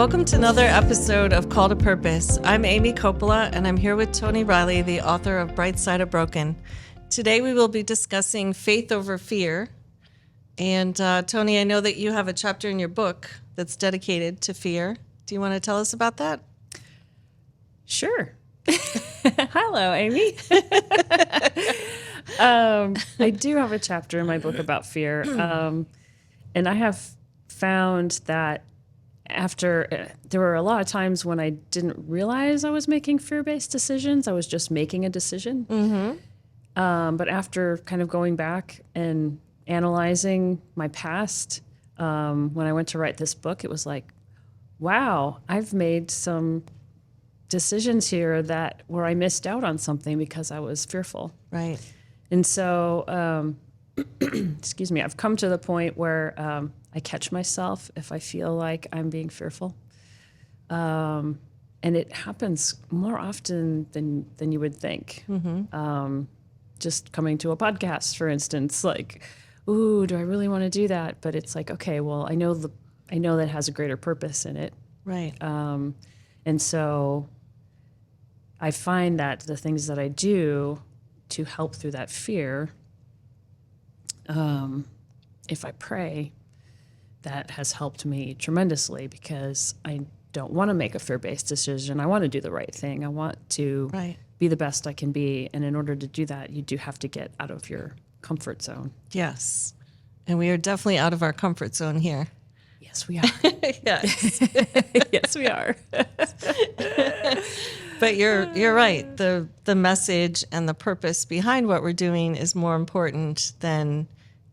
Welcome to another episode of Call to Purpose. I'm Amy Coppola, and I'm here with Tony Riley, the author of Bright Side of Broken. Today we will be discussing faith over fear. And Tony, I know that you have a chapter in your book that's dedicated to fear. Do you want to tell us about that? Sure. Hello, Amy. I do have a chapter in my book about fear. And I have found that there were a lot of times when I didn't realize I was making fear-based decisions. I was just making a decision. Mm-hmm. But after kind of going back and analyzing my past, when I went to write this book, it was like, wow, I've made some decisions here where I missed out on something because I was fearful. Right. And so, excuse me, I've come to the point where I catch myself if I feel like I'm being fearful. And it happens more often than you would think. Mm-hmm. Just coming to a podcast, for instance, like, ooh, do I really want to do that? But it's like, okay, well, I know that has a greater purpose in it. Right. And so I find that the things that I do to help through that fear, if I pray, that has helped me tremendously because I don't want to make a fear-based decision. I want to do the right thing. I want to be the best I can be. And in order to do that, you do have to get out of your comfort zone. Yes. And we are definitely out of our comfort zone here. Yes, we are. Yes. Yes, we are. But you're right. The message and the purpose behind what we're doing is more important than,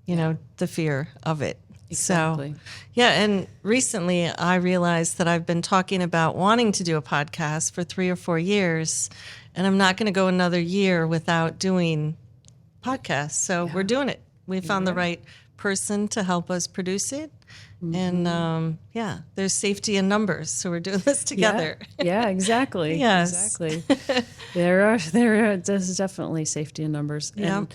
the fear of it. Exactly. So, yeah, and recently I realized that I've been talking about wanting to do a podcast for 3 or 4 years, and I'm not going to go another year without doing podcasts. So we're doing it. We found the right person to help us produce it. Mm-hmm. And there's safety in numbers, so we're doing this together. Yeah, exactly. Yes. Exactly. There's definitely safety in numbers. Yeah. And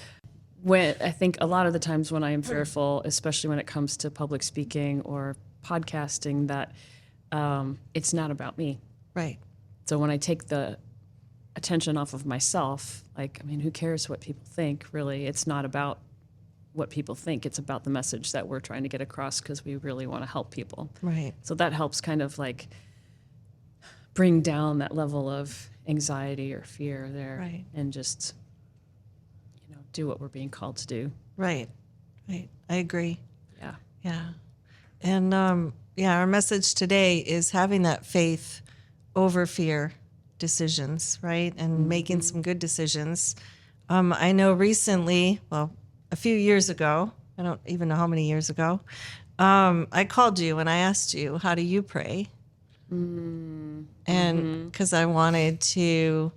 when I think a lot of the times when I am fearful, especially when it comes to public speaking or podcasting, that it's not about me. Right. So when I take the attention off of myself, who cares what people think, really? It's not about what people think. It's about the message that we're trying to get across because we really want to help people. Right. So that helps kind of like bring down that level of anxiety or fear there. Right. And just, do what we're being called to do. Right. Right. I agree. Yeah. Yeah. And our message today is having that faith over fear decisions, right? And making some good decisions. I know recently, a few years ago, I don't even know how many years ago, I called you and I asked you, how do you pray? Mm-hmm. And because I wanted to,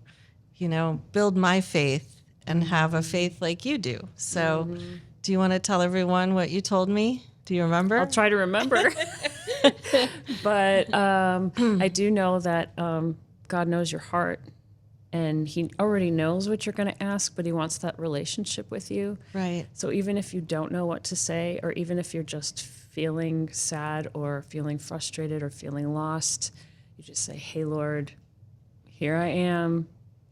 build my faith and have a faith like you do. So do you want to tell everyone what you told me? Do you remember? I'll try to remember. But I do know that God knows your heart. And he already knows what you're going to ask, but he wants that relationship with you. Right. So even if you don't know what to say, or even if you're just feeling sad or feeling frustrated or feeling lost, you just say, hey, Lord, here I am.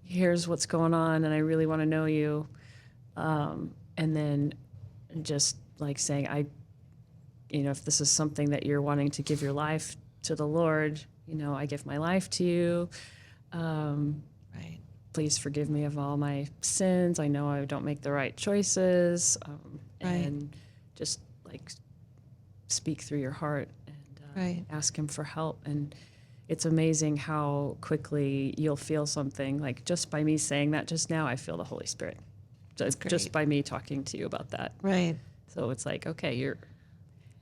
Here's what's going on, and I really want to know you. And then just like saying, if this is something that you're wanting to give your life to the Lord, I give my life to you. Right. Please forgive me of all my sins. I know I don't make the right choices. And just like speak through your heart and ask him for help. And it's amazing how quickly you'll feel something. Like just by me saying that just now, I feel the Holy Spirit. Just by me talking to you about that. Right. So it's like, okay,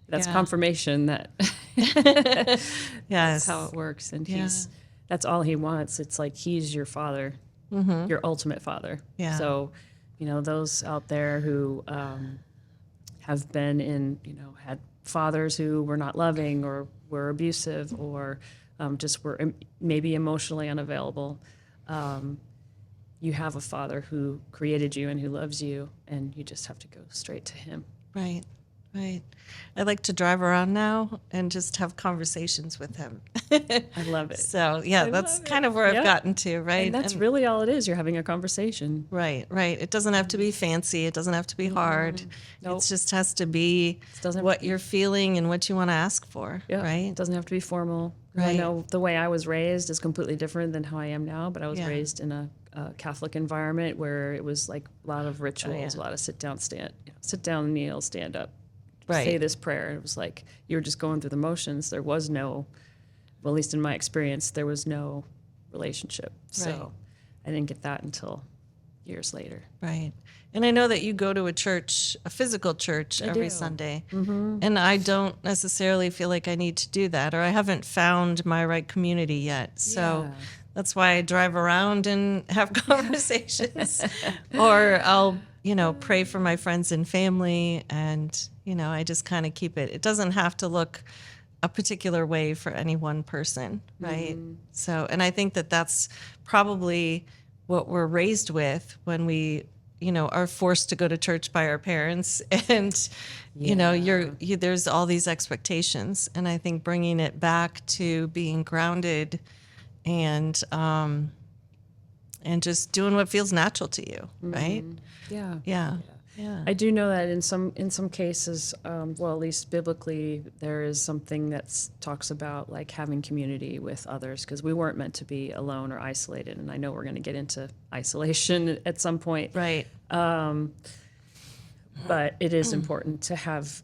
that's confirmation that that's how it works. And that's all he wants. It's like he's your father, your ultimate father. Yeah. So, those out there who have been had fathers who were not loving or were abusive or just were maybe emotionally unavailable. You have a father who created you and who loves you, and you just have to go straight to him. Right. Right. I like to drive around now and just have conversations with him. I love it. So yeah, that's kind of where I've Yep. gotten to, right? And that's really all it is. You're having a conversation. right, right. It doesn't have to be fancy. It doesn't have to be hard. Nope. It just has to be doesn't have what to you're feeling and what you want to ask for, Yeah. right? It doesn't have to be formal. I Right. know the way I was raised is completely different than how I am now, but I was Yeah. raised in a Catholic environment where it was like a lot of rituals, yeah. a lot of sit down, kneel, stand up, say Right. this prayer. It was like you were just going through the motions. There was no, well, at least in my experience, there was no relationship. So Right. I didn't get that until years later. Right. And I know that you go to a church, a physical church, every do. Sunday. And I don't necessarily feel like I need to do that, or I haven't found my right community yet. So Yeah. that's why I drive around and have conversations. Or I'll, pray for my friends and family. And, I just kind of keep it. It doesn't have to look a particular way for any one person, right? So, and I think that that's probably what we're raised with when we, are forced to go to church by our parents, and there's all these expectations, and I think bringing it back to being grounded and just doing what feels natural to you, right? Yeah. Yeah. Yeah. I do know that in some cases, well, at least biblically, there is something that talks about like having community with others, because we weren't meant to be alone or isolated. And I know we're going to get into isolation at some point, Right. but it is important to have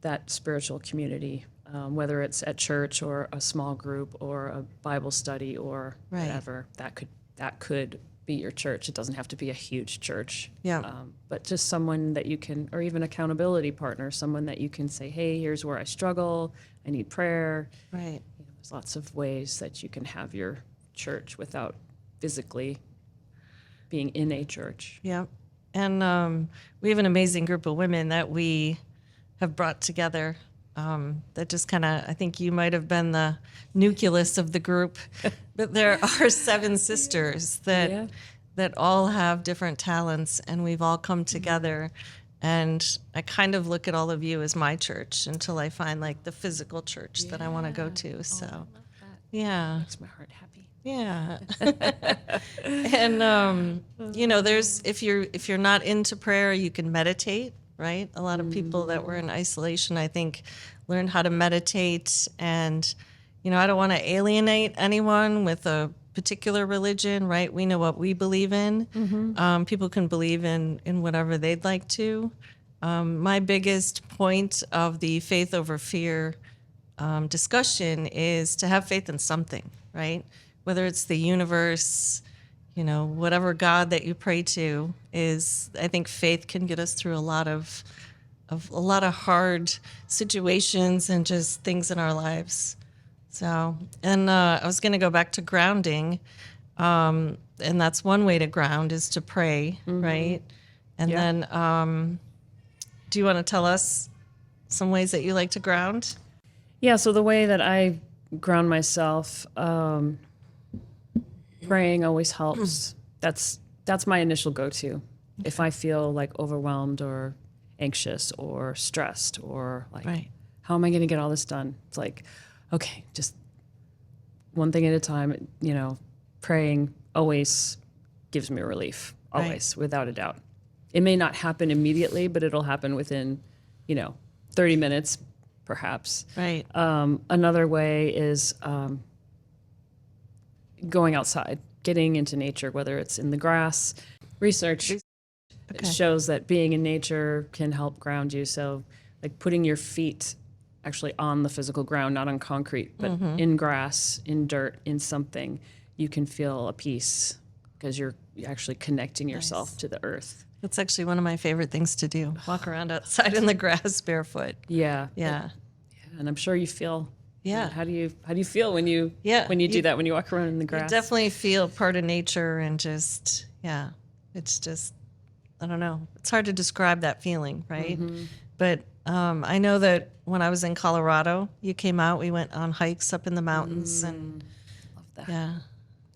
that spiritual community, whether it's at church or a small group or a Bible study or Right. whatever. That could be your church. It doesn't have to be a huge church. Yeah. But just someone that you can, or even accountability partner, someone that you can say, hey, here's where I struggle. I need prayer. Right. There's lots of ways that you can have your church without physically being in a church. Yeah. And we have an amazing group of women that we have brought together. That just kind of, I think you might have been the nucleus of the group, but there are 7 sisters that Yeah. that all have different talents, and we've all come together. And I kind of look at all of you as my church until I find like the physical church that I want to go to. So, yeah. Makes my heart happy. Yeah. And there's if you're not into prayer, you can meditate, right? A lot of people that were in isolation, I think, learned how to meditate. And I don't want to alienate anyone with a particular religion, right? We know what we believe in. People can believe in whatever they'd like to. My biggest point of the faith over fear discussion is to have faith in something, right? Whether it's the universe, whatever God that you pray to is, I think faith can get us through a lot of hard situations and just things in our lives. So, and I was going to go back to grounding, and that's one way to ground is to pray, right? And Yeah. then, do you want to tell us some ways that you like to ground? Yeah, so the way that I ground myself, praying always helps. That's my initial go-to. If I feel like overwhelmed or anxious or stressed or like, Right. how am I going to get all this done? It's like, okay, just one thing at a time. Praying always gives me relief, always, without a doubt. It may not happen immediately, but it'll happen within, 30 minutes, perhaps. Right. Another way is going outside, getting into nature, whether it's in the grass. Research shows that being in nature can help ground you. So, like putting your feet actually on the physical ground, not on concrete, but in grass, in dirt, in something, you can feel a peace because you're actually connecting yourself to the earth. That's actually one of my favorite things to do. Walk around outside in the grass barefoot. Yeah. Yeah. And I'm sure you feel. Yeah. How do you feel when you do that, when you walk around in the grass? You definitely feel part of nature and just, it's just, I don't know. It's hard to describe that feeling, right? But I know that when I was in Colorado, you came out, we went on hikes up in the mountains and Love that.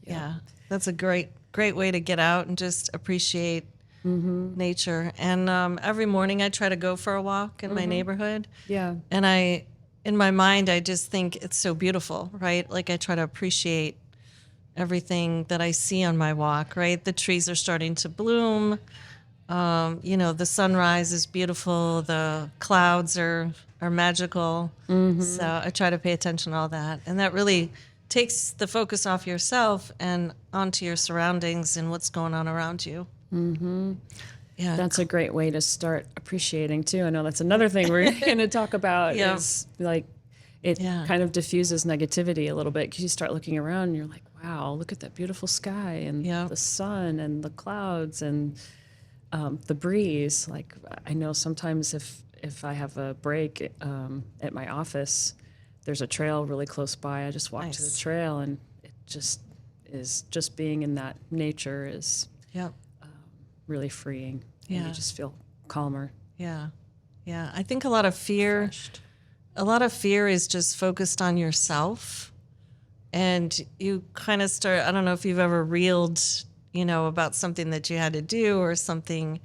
yeah. That's a great way to get out and just appreciate nature. And every morning I try to go for a walk in my neighborhood. Yeah. And in my mind, I just think it's so beautiful, right? Like I try to appreciate everything that I see on my walk, right? The trees are starting to bloom. The sunrise is beautiful. The clouds are magical. So I try to pay attention to all that. And that really takes the focus off yourself and onto your surroundings and what's going on around you. Yeah. That's a great way to start appreciating too. I know that's another thing we're going to talk about Yeah. is like it Yeah. kind of diffuses negativity a little bit because you start looking around and you're like, wow, look at that beautiful sky and Yeah. the sun and the clouds and the breeze. Like I know sometimes if I have a break at my office, there's a trail really close by. I just walk to the Nice. trail and it just being in that nature is Yep. really freeing. And Yeah. you just feel calmer. Yeah. Yeah. I think a lot of fear is just focused on yourself. And you kind of start, I don't know if you've ever reeled, about something that you had to do or something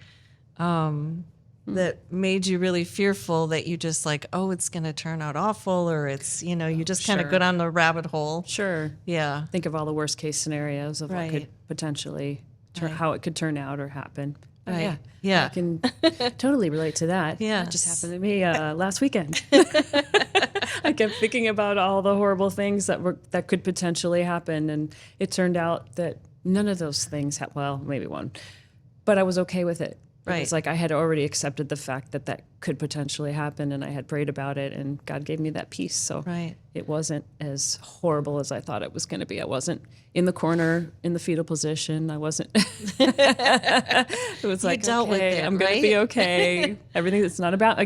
that made you really fearful that you just like, oh, it's going to turn out awful, or it's, you just kind of Sure. go down the rabbit hole. Sure. Yeah. Think of all the worst case scenarios of what could Right. potentially, Right. how it could turn out or happen. Oh, Right. Yeah. Yeah. I can totally relate to that. Yes. That just happened to me last weekend. I kept thinking about all the horrible things that could potentially happen, and it turned out that none of those things well, maybe one, but I was okay with it. Right. It's like I had already accepted the fact that could potentially happen, and I had prayed about it, and God gave me that peace. So Right. it wasn't as horrible as I thought it was going to be. I wasn't in the corner in the fetal position. I wasn't. It was like, dealt with okay, it, I'm going to be right? okay. Everything. It's not about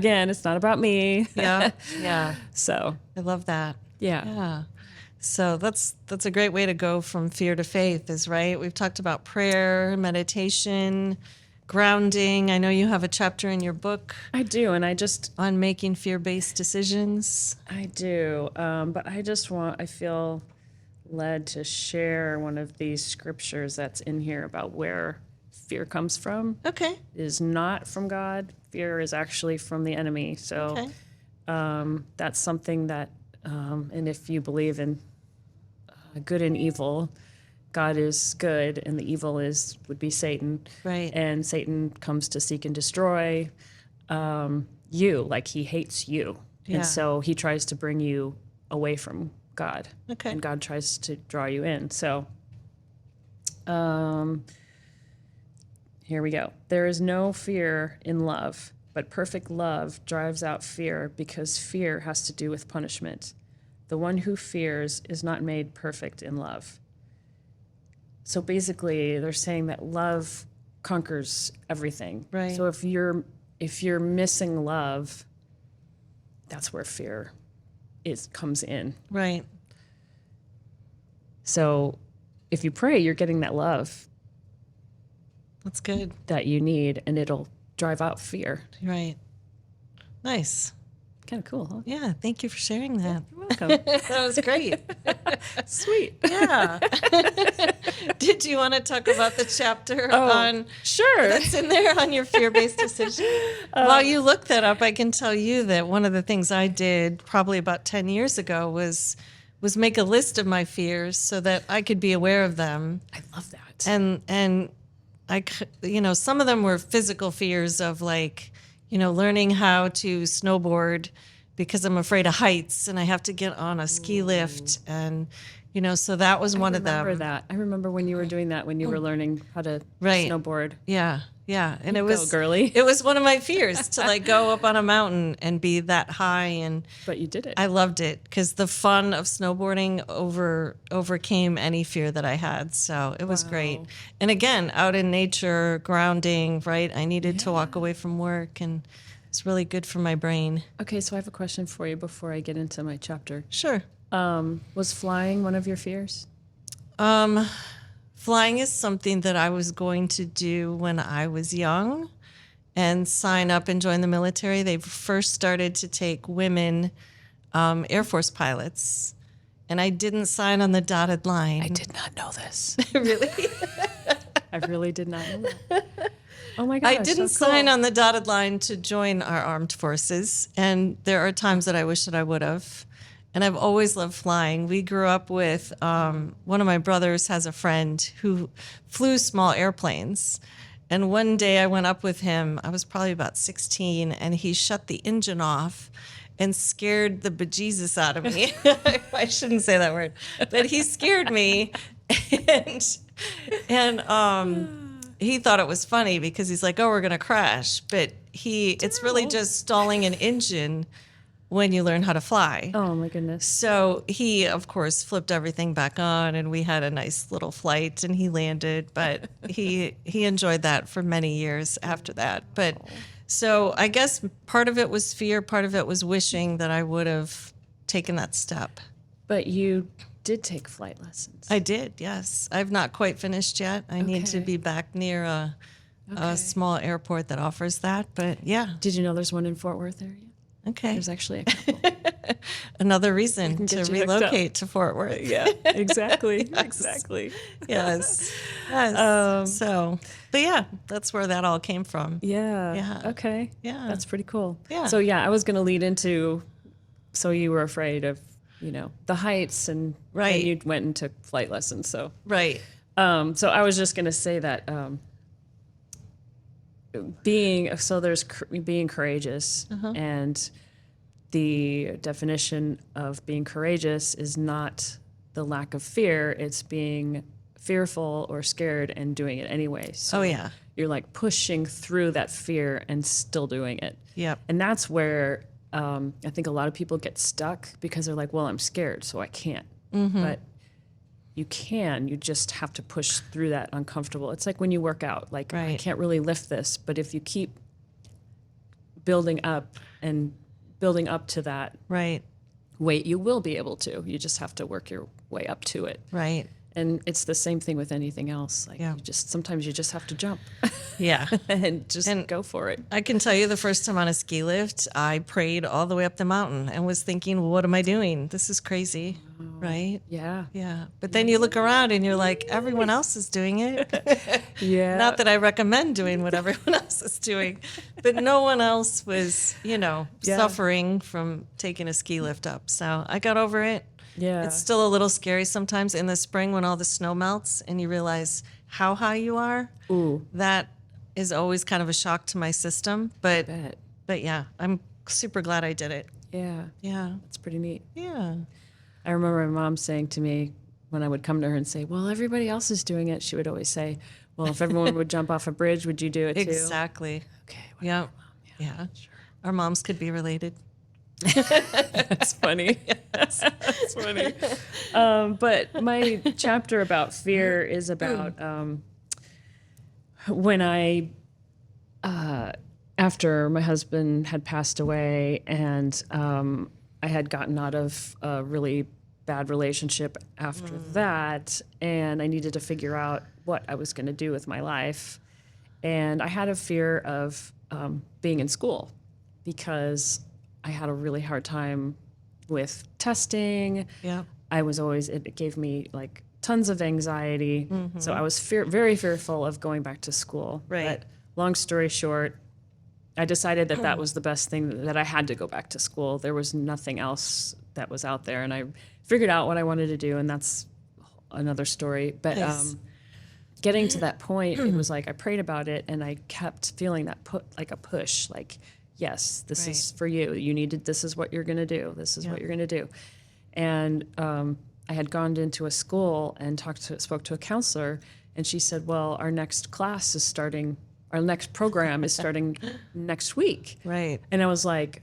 me. Yeah. Yeah. So I love that. yeah. Yeah. So that's a great way to go from fear to faith, is right. We've talked about prayer, meditation, grounding. I know you have a chapter in your book I do, and I on making fear-based decisions. do, but I feel led to share one of these scriptures that's in here about where fear comes from. Okay. It is not from God. Fear is actually from the enemy. So Okay. that's something that, and if you believe in good and evil, God is good, and the evil would be Satan. Right. And Satan comes to seek and destroy you, like he hates you. Yeah. And so he tries to bring you away from God. Okay. And God tries to draw you in. So here we go. There is no fear in love, but perfect love drives out fear because fear has to do with punishment. The one who fears is not made perfect in love. So basically, they're saying that love conquers everything. Right. So if you're missing love, that's where fear comes in. Right. So if you pray, you're getting that love That's good. that you need, and it'll drive out fear. Right. Nice. Kind of cool, huh? Yeah. Thank you for sharing that. You're welcome. That was great. Sweet. Yeah. Did you want to talk about the chapter on Sure. that's in there on your fear-based decision? While you look that up, I can tell you that one of the things I did probably about 10 years ago was make a list of my fears so that I could be aware of them. I love that. And some of them were physical fears of like, learning how to snowboard because I'm afraid of heights and I have to get on a ski lift. And, so that was one of them. remember that. I remember when you were doing that, when you were learning how to Right. snowboard. Yeah. Yeah. And it Go, was, girly. it was one of my fears to like go up on a mountain and be that high. And But you did it. I loved it because the fun of snowboarding overcame any fear that I had. So it was great. And again, out in nature, grounding, right? I needed to walk away from work, and it's really good for my brain. Okay, so I have a question for you before I get into my chapter. Sure. Was flying one of your fears? Flying is something that I was going to do when I was young and sign up and join the military. They first started to take women Air Force pilots, and I didn't sign on the dotted line. I did not know this. Really? I really did not know that. Oh my gosh. I didn't so cool. sign on the dotted line to join our armed forces, and there are times that I wish that I would have. And I've always loved flying. We grew up with one of my brothers has a friend who flew small airplanes. And one day I went up with him. I was probably about 16, and he shut the engine off and scared the bejesus out of me. I shouldn't say that word, but he scared me, and he thought it was funny because he's like, "Oh, we're gonna crash," but it's really just stalling an engine when you learn how to fly. Oh my goodness. So he, of course, flipped everything back on, and we had a nice little flight, and he landed. But he enjoyed that for many years after that. But so I guess part of it was fear, part of it was wishing that I would have taken that step. But you did take flight lessons. I did, yes. I've not quite finished yet. I need to Okay. be back near Okay. a small airport that offers that. But yeah, Did you know there's one in Fort Worth area? okay. There's actually a couple. Another reason can to get you hooked up. relocate to Fort Worth. Yeah, exactly. Exactly. Yes. Yes. So, but yeah, that's where that all came from. Yeah. Yeah. Okay. Yeah. That's pretty cool. Yeah. So yeah, I was going to lead into, so you were afraid of, the heights and Right. you went and took flight lessons. So, Right. so I was just going to say that, being courageous, and the definition of being courageous is not the lack of fear, it's being fearful or scared and doing it anyway. So Oh, yeah. you're like pushing through that fear and still doing it. Yep. And that's where I think a lot of people get stuck because they're like, well, I'm scared, so I can't. But you can, you just have to push through that uncomfortable. It's like when you work out, like, I Right. can't really lift this, but if you keep building up to that Right. weight, you will be able to. You just have to work your way up to it. Right. And it's the same thing with anything else. Like, Yeah. sometimes you just have to jump Yeah. and just And- go for it. I can tell you the first time on a ski lift, I prayed all the way up the mountain and was thinking, well, what am I doing? This is crazy. Right. Yeah. Yeah. But then you look around and you're like, everyone else is doing it. Yeah. Not that I recommend doing what everyone else is doing, but no one else was, Yeah. suffering from taking a ski lift up. So I got over it. Yeah. It's still a little scary sometimes in the spring when all the snow melts and you realize how high you are. Ooh. That is always kind of a shock to my system. But Bet. yeah, I'm super glad I did it. Yeah. Yeah. That's pretty neat. Yeah. I remember my mom saying to me when I would come to her and say, well, everybody else is doing it, she would always say, well, if everyone would jump off a bridge, would you do it too? Exactly. Okay. Yeah. Yeah. Our moms could be related. That's funny. That's funny. But my chapter about fear is about when after my husband had passed away and I had gotten out of a really bad relationship after that, and I needed to figure out what I was going to do with my life. And I had a fear of being in school because I had a really hard time with testing. Yeah. It gave me like tons of anxiety. So I was very fearful of going back to school. Right. But long story short, I decided that was the best thing, that I had to go back to school. There was nothing else that was out there. And I figured out what I wanted to do, and that's another story. But Nice. getting to that point, it was like I prayed about it, and I kept feeling that like a push, like, yes, this is for you. You needed. This is what you're going to do. This is what you're going to do. And I had gone into a school and spoke to a counselor, and she said, "Well, our next class is starting. Our next program is starting next week." Right. And I was like,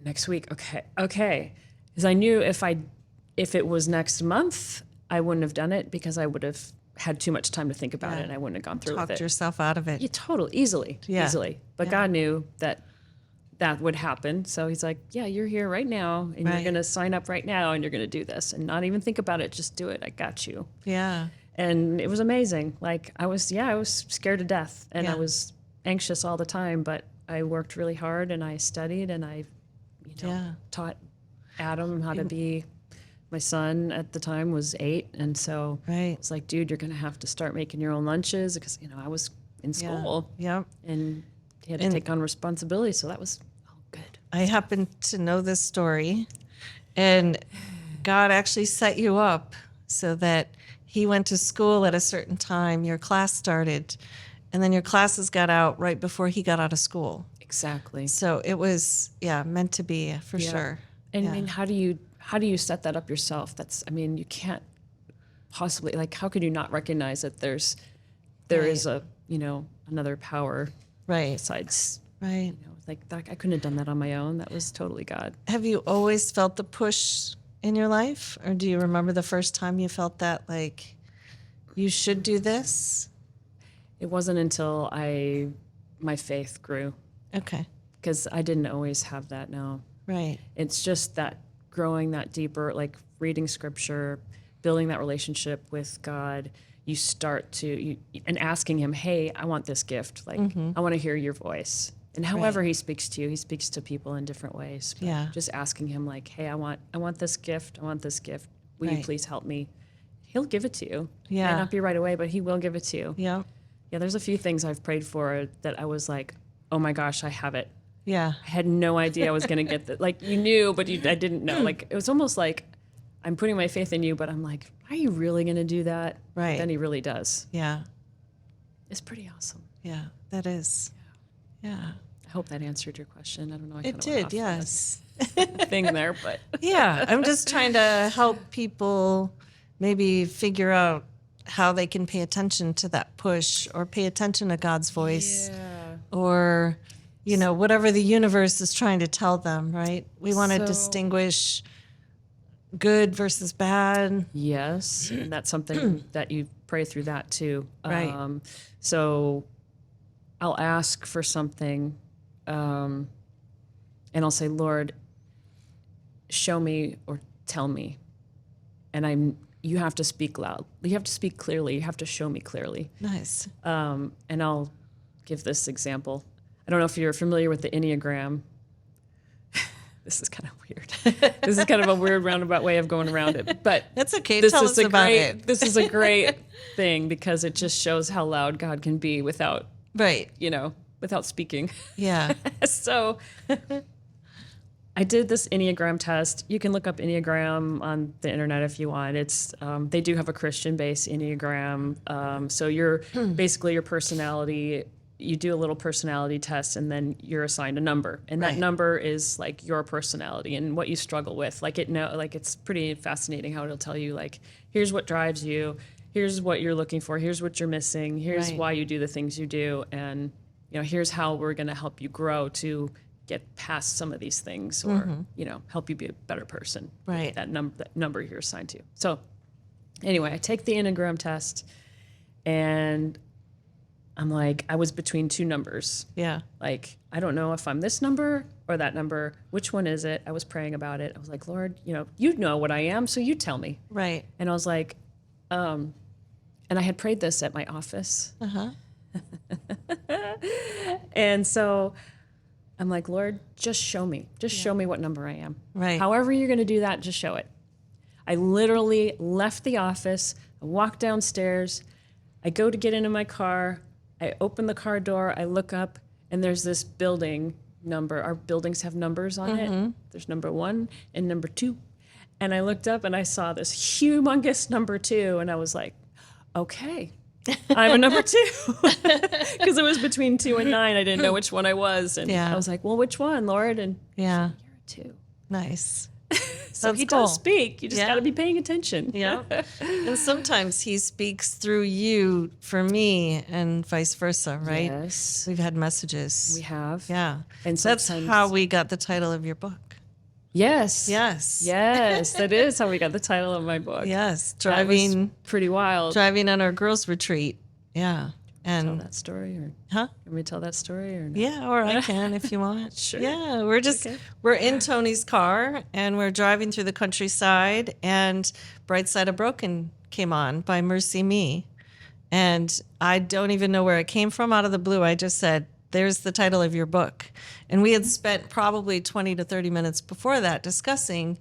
"Next week, okay," because I knew if it was next month, I wouldn't have done it because I would have had too much time to think about it, and I wouldn't have gone through with Talked it. yourself out of it. Yeah, easily. But Yeah. God knew that would happen. So he's like, yeah, you're here right now, and Right. you're going to sign up right now, and you're going to do this, and not even think about it. Just do it. I got you. Yeah. And it was amazing. Like I was scared to death, and I Yeah. was anxious all the time, but I worked really hard, and I studied, and I, Yeah. taught Adam how to be. My son at the time was 8, and so Right. it's like, dude, you're going to have to start making your own lunches because I was in school, Yep. and he had to take on responsibility. So that was good. I happen to know this story, and God actually set you up so that he went to school at a certain time, your class started, and then your classes got out right before he got out of school. Exactly. So it was, meant to be for Yeah. sure. And Yeah. I mean, how do you set that up yourself? You can't possibly, like, how could you not recognize that there is a, another power Right. besides, Right. like that, I couldn't have done that on my own. That was totally God. Have you always felt the push in your life? Or do you remember the first time you felt that, like, you should do this? It wasn't until my faith grew, Okay. because I didn't always have that. No, Right. it's just that growing that deeper, like reading scripture, building that relationship with God. You start and asking him, hey, I want this gift. Like, I want to hear your voice. And however he speaks to you, he speaks to people in different ways. But Yeah. just asking him, like, hey, I want this gift. I want this gift. Will you Right. please help me? He'll give it to you. Yeah. Might not be right away, but he will give it to you. Yeah. Yeah, there's a few things I've prayed for that I was like, oh my gosh, I have it. Yeah. I had no idea I was going to get that. Like, you knew, but I didn't know. Like, it was almost like I'm putting my faith in you, but I'm like, are you really going to do that? Right. Then he really does. Yeah. It's pretty awesome. Yeah. That is. Yeah. I hope that answered your question. I don't know. I It kinda went did. off on Yes. a thing there, but Yeah. I'm just trying to help people maybe figure out how they can pay attention to that push or pay attention to God's voice yeah. or, whatever the universe is trying to tell them, right? We want to So- distinguish good versus bad. Yes, and that's something that you pray through that too. Right. So I'll ask for something, and I'll say, Lord, show me or tell me. And you have to speak loud. You have to speak clearly. You have to show me clearly. Nice. And I'll give this example. I don't know if you're familiar with the Enneagram. This is kind of weird. This is kind of a weird roundabout way of going around it, but That's okay. this Tell is us a about great. it. This is a great thing because it just shows how loud God can be without, Right. without speaking. Yeah. So I did this Enneagram test. You can look up Enneagram on the internet if you want. It's they do have a Christian-based Enneagram. So you're basically your personality. You do a little personality test, and then you're assigned a number, and that Right. number is like your personality and what you struggle with. Like it's pretty fascinating how it'll tell you, like, here's what drives you, here's what you're looking for, here's what you're missing, here's Right. why you do the things you do, and here's how we're going to help you grow to get past some of these things, or help you be a better person. Right. That number you're assigned to. So anyway, I take the Enneagram test, and I'm like, I was between two numbers. Yeah. Like, I don't know if I'm this number or that number. Which one is it? I was praying about it. I was like, Lord, you know what I am, so you tell me. Right. And I was like, and I had prayed this at my office. Uh-huh. And so I'm like, Lord, just show me. Just show me what number I am. Right. However you're going to do that, just show it. I literally left the office. I walked downstairs. I go to get into my car. I open the car door. I look up, and there's this building number. Our buildings have numbers on it. There's number 1 and number 2. And I looked up, and I saw this humongous number 2, and I was like, okay, I'm a number 2. Because it was between 2 and 9. I didn't know which one I was. And Yeah. I was like, well, which one, Lord? And Yeah. you're a 2. Nice. So That's he cool. does speak. You just Yeah. got to be paying attention. Yeah. And sometimes he speaks through you for me and vice versa, right? Yes, We've had messages. we have. Yeah. And That's sometimes- how we got the title of your book. Yes. Yes. Yes, that is how we got the title of my book. Yes. That was Driving pretty wild. on our girls' retreat. Yeah. Tell And that story, or huh? can we tell that story, or no? Yeah, or I can if you want. Sure. Yeah, Okay. we're in Tony's car and we're driving through the countryside, and Bright Side of Broken came on by Mercy Me. And I don't even know where it came from out of the blue. I just said, there's the title of your book. And we had spent probably 20 to 30 minutes before that discussing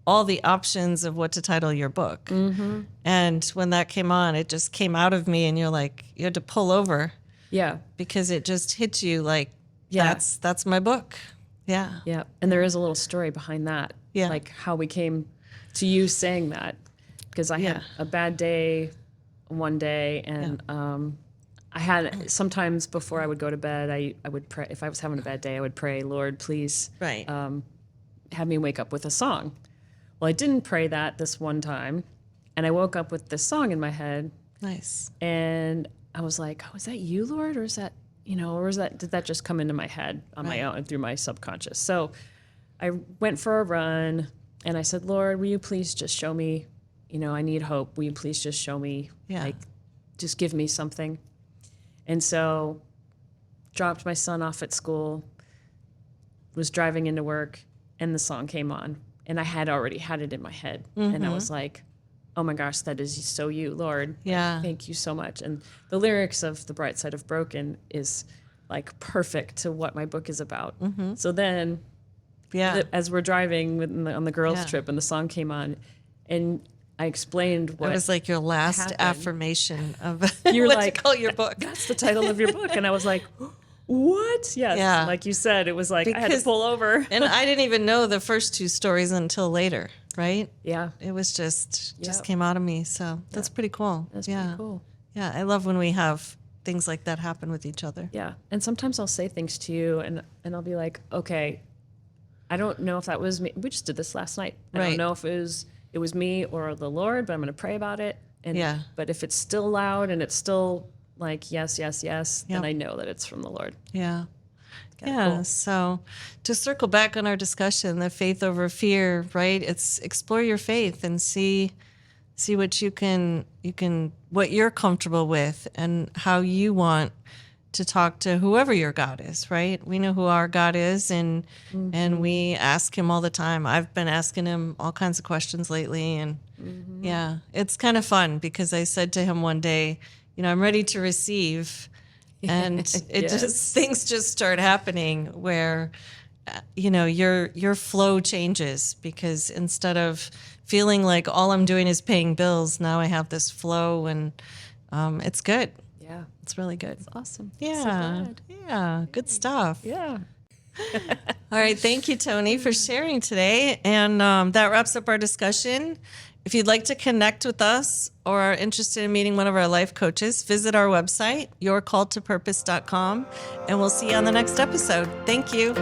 all the options of what to title your book. Mm-hmm. And when that came on, it just came out of me, and you had to pull over Yeah. because it just hits you like, Yeah. that's my book. Yeah. Yeah. And there is a little story behind that. Yeah. Like how we came to you saying that. Because I had a bad day one day, and I had sometimes before I would go to bed, I would pray. If I was having a bad day, I would pray, Lord, please Right. have me wake up with a song. Well, I didn't pray that this one time, and I woke up with this song in my head, Nice. and I was like, oh, is that you, Lord? Or is that, did that just come into my head on my own through my subconscious? So I went for a run, and I said, Lord, will you please just show me, I need hope. Will you please just show me, just give me something? And so dropped my son off at school, was driving into work, and the song came on. And I had already had it in my head. And I was like, oh my gosh, that is so you, Lord. Yeah. Thank you so much. And the lyrics of The Bright Side of Broken is like perfect to what my book is about. So then as we're driving on the girls' trip and the song came on, and I explained what It was like your last happened. affirmation of You're what like, to call your book. That's the title of your book. And I was like, what? Yes. Yeah. Like you said, it was like I had to Because- pull over. And I didn't even know the first two stories until later, right? Yeah. It was just Yep. came out of me. So that's pretty cool. That's yeah. pretty cool. Yeah. I love when we have things like that happen with each other. Yeah. And sometimes I'll say things to you and I'll be like, okay, I don't know if that was me. We just did this last night. I Right. don't know if it was me or the Lord, but I'm going to pray about it. And Yeah. But if it's still loud and it's still like, yes, yes, yes, then Yep. I know that it's from the Lord. Yeah. Okay, Yeah. cool. So to circle back on our discussion, the faith over fear, right? It's explore your faith and see what you can what you're comfortable with and how you want to talk to whoever your God is, right? We know who our God is and we ask him all the time. I've been asking him all kinds of questions lately, and yeah, it's kind of fun because I said to him one day, I'm ready to receive. And it Yes. just things just start happening where your flow changes, because instead of feeling like all I'm doing is paying bills, now I have this flow, and it's good. Yeah. It's really good. Awesome. Yeah. So glad. Yeah. Good stuff. Yeah. All right. Thank you, Tony, for sharing today. And that wraps up our discussion. If you'd like to connect with us or are interested in meeting one of our life coaches, visit our website, yourcalledtopurpose.com, and we'll see you on the next episode. Thank you.